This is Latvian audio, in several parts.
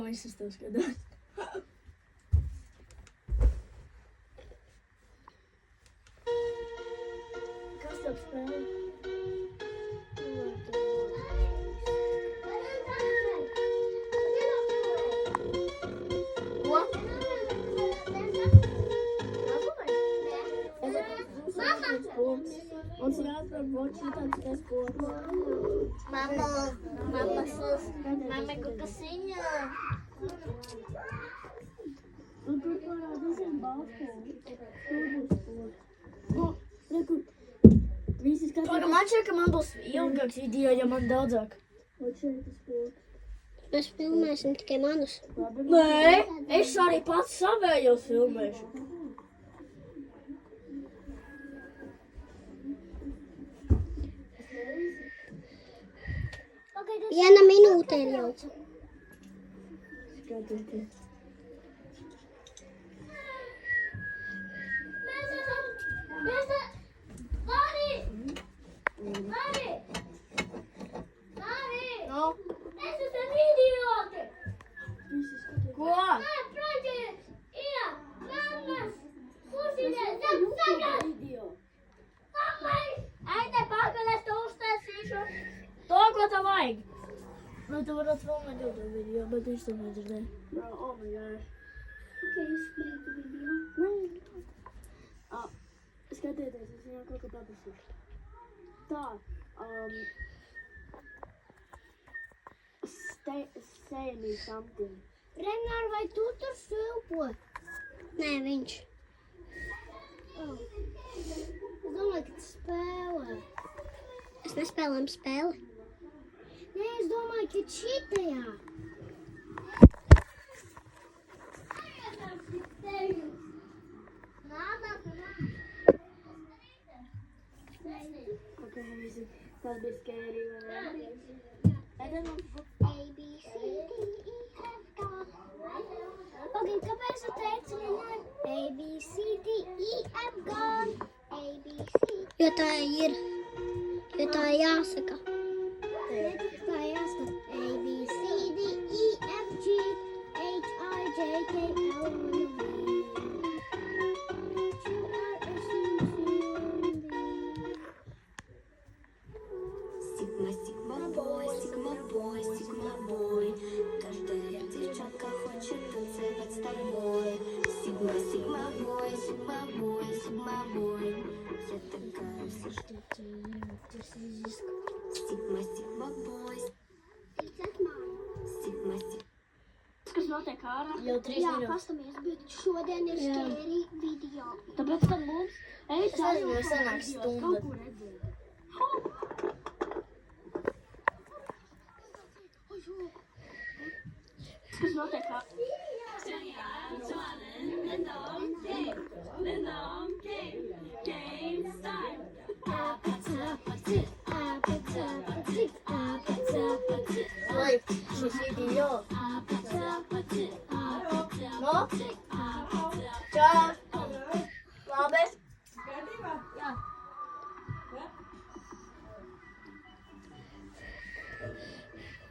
viņš uz tev skatās. Kas tev spēlē? Ko? Mums ir jāatver boči tāds kas poks. Mama kukasiņa. Un tur parādās balkons. Tur būs poks. O, reku. Visi skatās. Pagaid, man šķiet, ka man būs ilgāks video, ja man daudzāk. O, šeit tas poks. Mēs filmēsim tikai manus. Nē, es arī pats savējos filmēšu. Viena minūte ir jau. Skatieties. Nu, Visi skatās. ko? Video. To, ko tev vajag. Nu, tu varētu filmēt jau to video, bet viņš to nedzirdēja. Bro, oh my god. Okay, jūs spēlējat video? Nē. Skatieties, es viņam kaut ko paprasīšu. Tā, say me something. Renār, vai tu tur filpo? Nē, viņš. Es domāju, ka tu spēlē. Es nespēlēju spēli. Nē, es domāju, ka šitajā. Okay, visi. Tas bija scary, vai ne? A, B, C, D, E, F, G. Pagaid, kāpēc tu teici Renār? A, B, C, D, E, F, G. A, B, C. Jo tā ir. Jo tā jāsaka. Tā jāsaka. A, B, C, D, E, F, G, H, I, J, K, L, M, N, O, P. Sigma boy. Каждая девчонка хочет танцевать с тобой. Sigma boy. Я такая вся, что Sigma boy. Sigma. Kas notiek ārā? Jau 3 Jā, minūtes. pastamies, bet šodien ir scary video. Tāpēc, kad mums... Es nezinu, vai sanāks stunda. Kaut ko redzēju. Kas notiek ārā? Lai, šis video. Nu? Čau. Labi.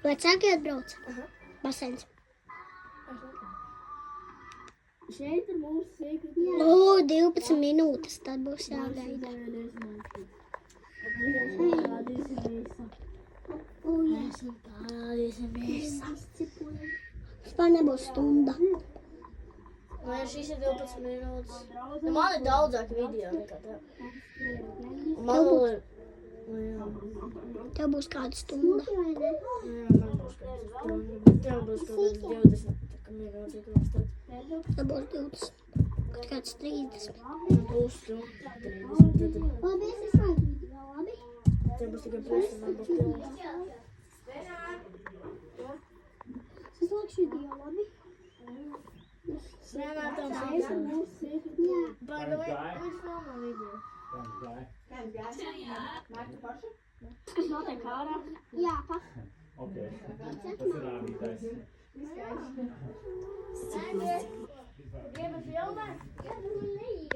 Vecāki atbrauc. Basens. Šeit ir mūsu secret. O, 12 minūtes, tad būs jāgaida. Parādīsim visu. Vispār nebūs stunda. Nē, šis ir 12 minūtes. Nu, man ir daudzāk video nekā tev. Un man vēl ir... Nu, jā. Tev būs kāda stunda. Jā, man būs kāds stundu, bet tev būs kaut kāds 20 minūtes, ja tu uzstādi. Tev būs 20. Kaut kāds 30. Būs stundu, 30. Labi, es izslēgtu video, labi? Tev būs tikai pusi, man būs pilns. Es izslēgšu video, labi? Sēnā tev Šeit ir sāksās. mūsu secret. Jā. Baga, vai viņš filmā video? Kas notiek ārā? Jā, pas. Okay. Tas ir rādītājs. Gribi filmēt? Jā, tu man neiet.